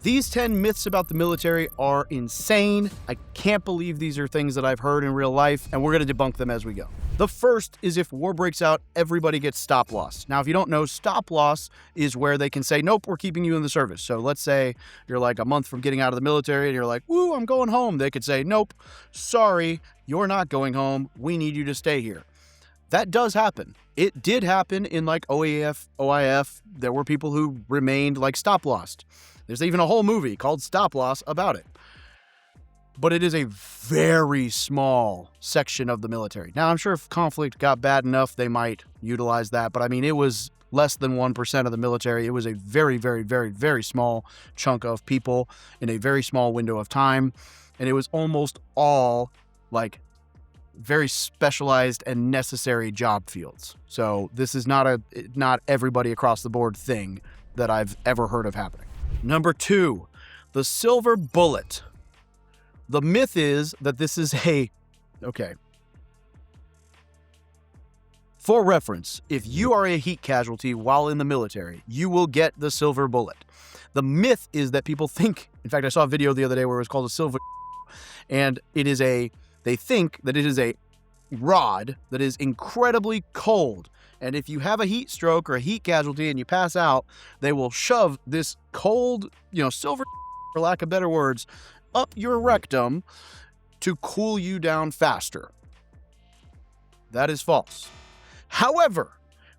These 10 myths about the military are insane. I can't believe these are things that I've heard in real life, and we're going to debunk them as we go. The first is if war breaks out, everybody gets stop loss. Now, if you don't know, stop loss is where they can say, nope, we're keeping you in the service. So let's say you're like a month from getting out of the military and you're like, woo, I'm going home. They could say, nope, sorry, you're not going home. We need you to stay here. That does happen. It did happen in like OAF, OIF. There were people who remained like stop lost. There's even a whole movie called Stop Loss about it. But it is a very small section of the military. Now, I'm sure if conflict got bad enough, they might utilize that. But I mean, it was less than 1% of the military. It was a very, very, very, very small chunk of people in a very small window of time. And it was almost all like very specialized and necessary job fields. So this is not everybody across the board thing that I've ever heard of happening. Number 2, the silver bullet. The myth is that this is okay. For reference, if you are a heat casualty while in the military, you will get the silver bullet. The myth is that people think, in fact, I saw a video the other day where it was called a silver, and they think that it is a rod that is incredibly cold. And if you have a heat stroke or a heat casualty and you pass out, they will shove this cold, silver, for lack of better words, up your rectum to cool you down faster. That is false. However,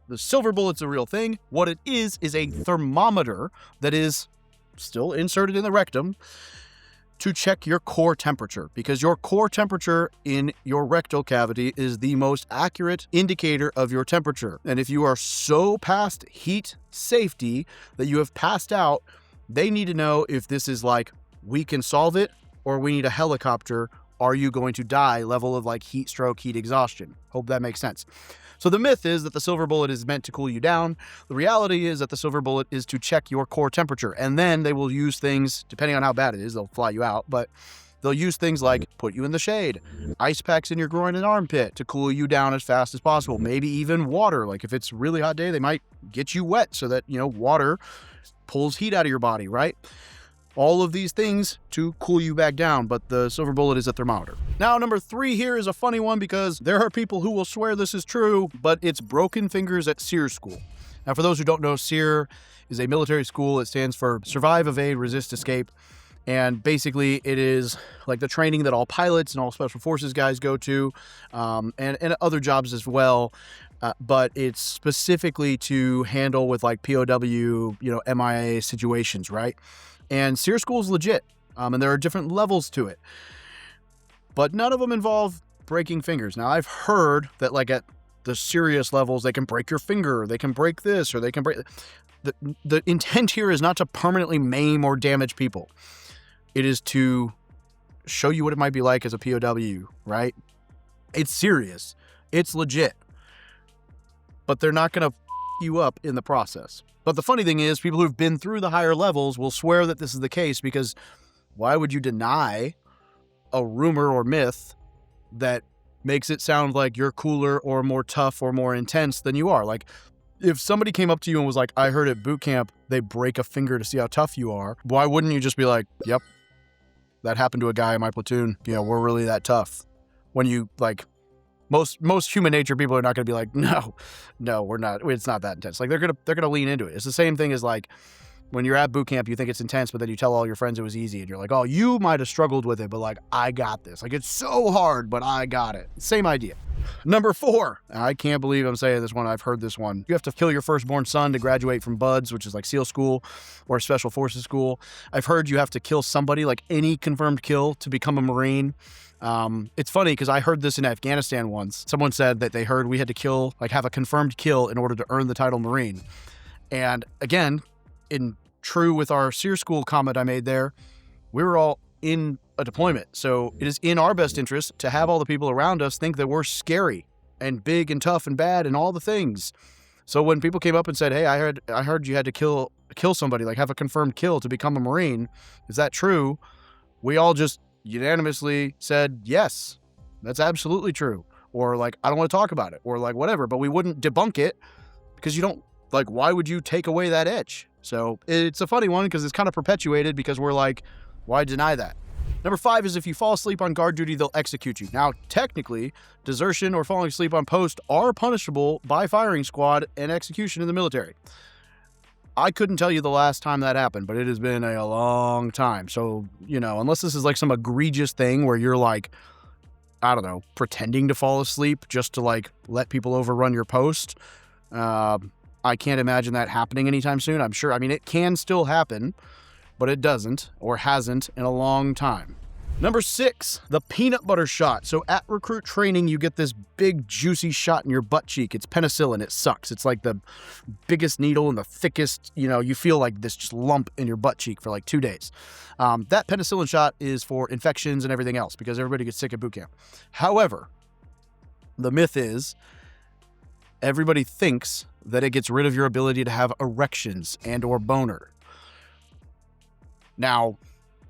the silver bullet's a real thing. What it is a thermometer that is still inserted in the rectum to check your core temperature, because your core temperature in your rectal cavity is the most accurate indicator of your temperature. And if you are so past heat safety that you have passed out, they need to know if this is like, we can solve it, or we need a helicopter. Are you going to die level of like heat stroke, heat exhaustion? Hope that makes sense. So the myth is that the silver bullet is meant to cool you down. The reality is that the silver bullet is to check your core temperature. And then they will use things, depending on how bad it is, they'll fly you out, but they'll use things like put you in the shade, ice packs in your groin and armpit to cool you down as fast as possible. Maybe even water. Like if it's a really hot day, they might get you wet so that, water pulls heat out of your body, right? All of these things to cool you back down, but the silver bullet is a thermometer. Now, number 3 here is a funny one because there are people who will swear this is true, but it's broken fingers at SERE school. Now, for those who don't know, SERE is a military school. It stands for Survive, Evade, Resist, Escape. And basically, it is like the training that all pilots and all special forces guys go to, and other jobs as well. But it's specifically to handle with like POW, MIA situations, right? And SERE school is legit, and there are different levels to it. But none of them involve breaking fingers. Now, I've heard that like at the serious levels, they can break your finger, they can break this, or they can break... The intent here is not to permanently maim or damage people. It is to show you what it might be like as a POW, right? It's serious. It's legit. But they're not going to you up in the process. But the funny thing is, people who've been through the higher levels will swear that this is the case, because why would you deny a rumor or myth that makes it sound like you're cooler or more tough or more intense than you are? Like, if somebody came up to you and was like, I heard at boot camp they break a finger to see how tough you are, why wouldn't you just be like, yep, that happened to a guy in my platoon. We're really that tough. When you like... Most human nature people are not going to be like, no, we're not. It's not that intense. Like they're gonna lean into it. It's the same thing as like when you're at boot camp, you think it's intense, but then you tell all your friends it was easy, and you're like, oh, you might have struggled with it, but like I got this. Like it's so hard, but I got it. Same idea. Number 4, I can't believe I'm saying this one. I've heard this one. You have to kill your firstborn son to graduate from BUDS, which is like SEAL school or Special Forces school. I've heard you have to kill somebody, like any confirmed kill, to become a Marine. It's funny because I heard this in Afghanistan once. Someone said that they heard we had to have a confirmed kill in order to earn the title Marine. And again, in true with our SERE school comment I made there, we were all in a deployment. So it is in our best interest to have all the people around us think that we're scary and big and tough and bad and all the things. So when people came up and said, hey, I heard you had to kill somebody, like have a confirmed kill to become a Marine. Is that true? We all just unanimously said, yes, that's absolutely true. Or like, I don't want to talk about it, or like whatever, but we wouldn't debunk it because you don't, like, why would you take away that edge? So it's a funny one because it's kind of perpetuated because we're like, why deny that? Number 5 is if you fall asleep on guard duty, they'll execute you. Now, technically, desertion or falling asleep on post are punishable by firing squad and execution in the military. I couldn't tell you the last time that happened, but it has been a long time. So, unless this is like some egregious thing where you're like, I don't know, pretending to fall asleep just to like let people overrun your post, I can't imagine that happening anytime soon. I'm sure, it can still happen, but it doesn't or hasn't in a long time. Number 6, the peanut butter shot. So at recruit training, you get this big juicy shot in your butt cheek. It's penicillin. It sucks. It's like the biggest needle and the thickest, you feel like this just lump in your butt cheek for like 2 days. That penicillin shot is for infections and everything else because everybody gets sick at boot camp. However, the myth is everybody thinks that it gets rid of your ability to have erections and or boner. Now,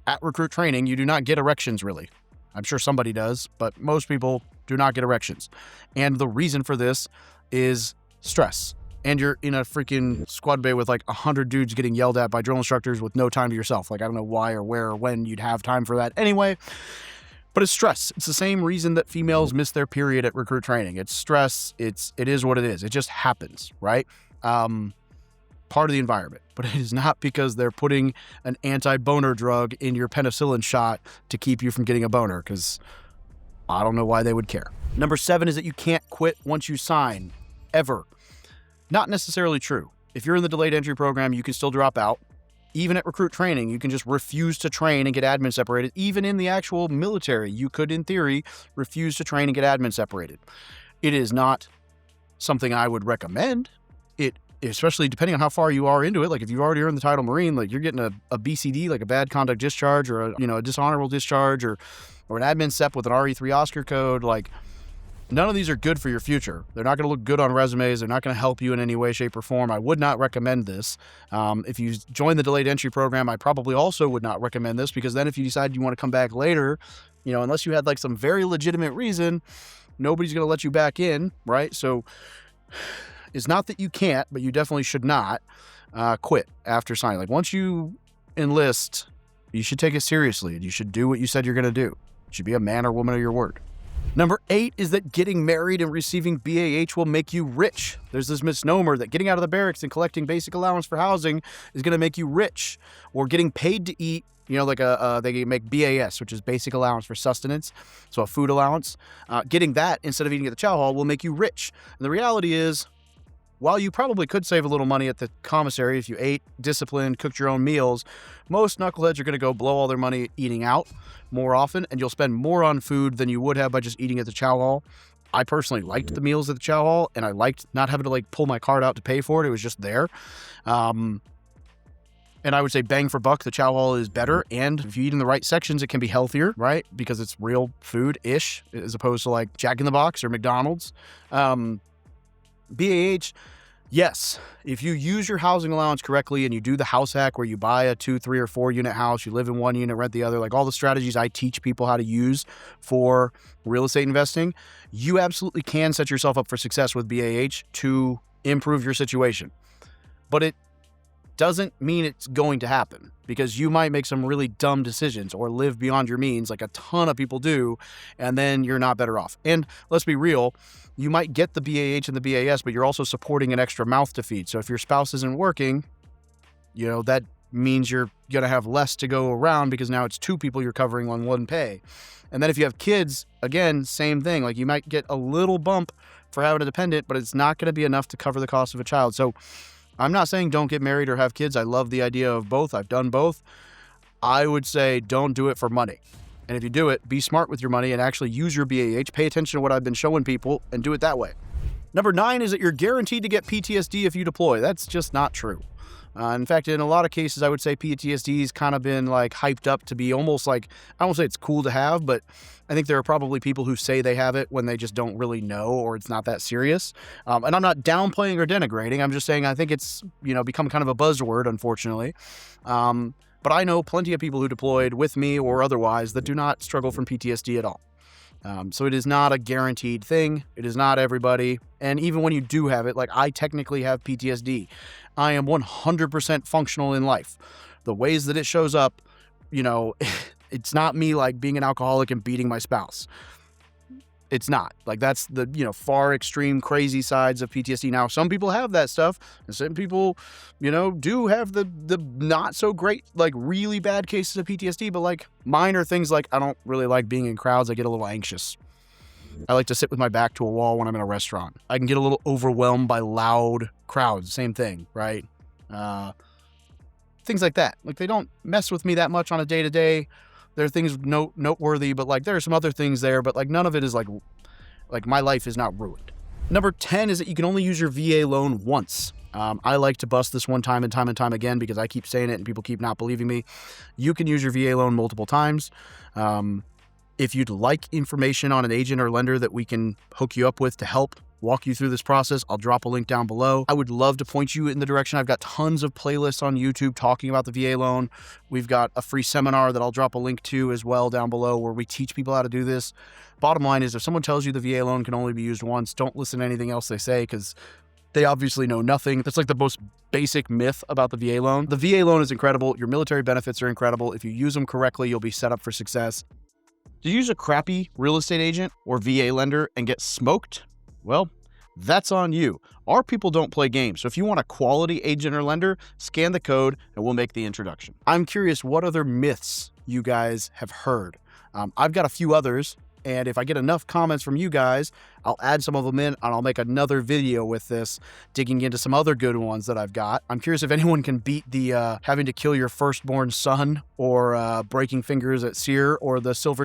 at recruit training, you do not get erections, really. I'm sure somebody does, but most people do not get erections. And the reason for this is stress. And you're in a freaking squad bay with like 100 dudes getting yelled at by drill instructors with no time to yourself. Like, I don't know why or where or when you'd have time for that anyway. But it's stress. It's the same reason that females miss their period at recruit training. It's stress. It is what it is. It just happens, right? Part of the environment, but it is not because they're putting an anti-boner drug in your penicillin shot to keep you from getting a boner, because I don't know why they would care. Number 7 is that you can't quit once you sign, ever. Not necessarily true. If you're in the delayed entry program, you can still drop out. Even at recruit training, you can just refuse to train and get admin separated. Even in the actual military, you could, in theory, refuse to train and get admin separated. It is not something I would recommend. Especially depending on how far you are into it. Like if you've already earned the title Marine, like you're getting a BCD, like a bad conduct discharge, or a dishonorable discharge, or an admin sep with an RE3 Oscar code. Like none of these are good for your future. They're not going to look good on resumes. They're not going to help you in any way, shape, or form. I would not recommend this. If you join the delayed entry program, I probably also would not recommend this, because then if you decide you want to come back later, unless you had like some very legitimate reason, nobody's going to let you back in, right? So it's not that you can't, but you definitely should not quit after signing. Like once you enlist, you should take it seriously and you should do what you said you're going to do. You should be a man or woman of your word. Number 8 is that getting married and receiving BAH will make you rich. There's this misnomer that getting out of the barracks and collecting basic allowance for housing is going to make you rich, or getting paid to eat. They make BAS, which is basic allowance for sustenance, so a food allowance. Getting that instead of eating at the chow hall will make you rich. And the reality is, while you probably could save a little money at the commissary if you ate, disciplined, cooked your own meals, most knuckleheads are going to go blow all their money eating out more often, and you'll spend more on food than you would have by just eating at the chow hall. I personally liked the meals at the chow hall, and I liked not having to like pull my card out to pay for it. It was just there. And I would say bang for buck, the chow hall is better. And if you eat in the right sections, it can be healthier, right? Because it's real food-ish as opposed to like Jack in the Box or McDonald's. BAH, yes, if you use your housing allowance correctly and you do the house hack where you buy a 2, 3, or 4 unit house, you live in one unit, rent the other, like all the strategies I teach people how to use for real estate investing, you absolutely can set yourself up for success with BAH to improve your situation. But it doesn't mean it's going to happen, because you might make some really dumb decisions or live beyond your means, like a ton of people do, and then you're not better off. And let's be real, you might get the BAH and the BAS, but you're also supporting an extra mouth to feed. So if your spouse isn't working, that means you're going to have less to go around, because now it's 2 people you're covering on one pay. And then if you have kids, again, same thing. Like you might get a little bump for having a dependent, but it's not going to be enough to cover the cost of a child. So I'm not saying don't get married or have kids. I love the idea of both. I've done both. I would say don't do it for money. And if you do it, be smart with your money and actually use your BAH. Pay attention to what I've been showing people and do it that way. Number 9 is that you're guaranteed to get PTSD if you deploy. That's just not true. In fact, in a lot of cases, I would say PTSD has kind of been like hyped up to be almost like, I won't say it's cool to have, but I think there are probably people who say they have it when they just don't really know, or it's not that serious. And I'm not downplaying or denigrating. I'm just saying I think it's, become kind of a buzzword, unfortunately. But I know plenty of people who deployed with me or otherwise that do not struggle from PTSD at all. So it is not a guaranteed thing. It is not everybody. And even when you do have it, like I technically have PTSD. I am 100% functional in life. The ways that it shows up, you know, it's not me like being an alcoholic and beating my spouse. It's not. Like that's the, you know, far extreme crazy sides of PTSD. Now, some people have that stuff, and some people, you know, do have the not so great, like really bad cases of PTSD, but like mine are things like I don't really like being in crowds. I get a little anxious. I like to sit with my back to a wall when I'm in a restaurant. I can get a little overwhelmed by loud crowds. Same thing, right? Things like that. Like they don't mess with me that much on a day-to-day. There are things noteworthy, but like there are some other things there, but like none of it is like my life is not ruined. Number 10 is that you can only use your VA loan once. I like to bust this one time and time again because I keep saying it and people keep not believing me. You can use your VA loan multiple times. If you'd like information on an agent or lender that we can hook you up with to help walk you through this process, I'll drop a link down below. I would love to point you in the direction. I've got tons of playlists on YouTube talking about the VA loan. We've got a free seminar that I'll drop a link to as well down below where we teach people how to do this. Bottom line is if someone tells you the VA loan can only be used once, don't listen to anything else they say because they obviously know nothing. That's like the most basic myth about the VA loan. The VA loan is incredible. Your military benefits are incredible. If you use them correctly, you'll be set up for success. To use a crappy real estate agent or VA lender and get smoked, well, that's on you. Our people don't play games, so if you want a quality agent or lender, scan the code and we'll make the introduction. I'm curious what other myths you guys have heard. I've got a few others, and if I get enough comments from you guys, I'll add some of them in and I'll make another video with this, digging into some other good ones that I've got. I'm curious if anyone can beat the having to kill your firstborn son or breaking fingers at SERE or the silver.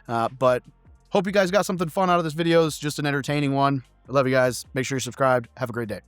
But hope you guys got something fun out of this video. It's just an entertaining one. I love you guys. Make sure you're subscribed. Have a great day.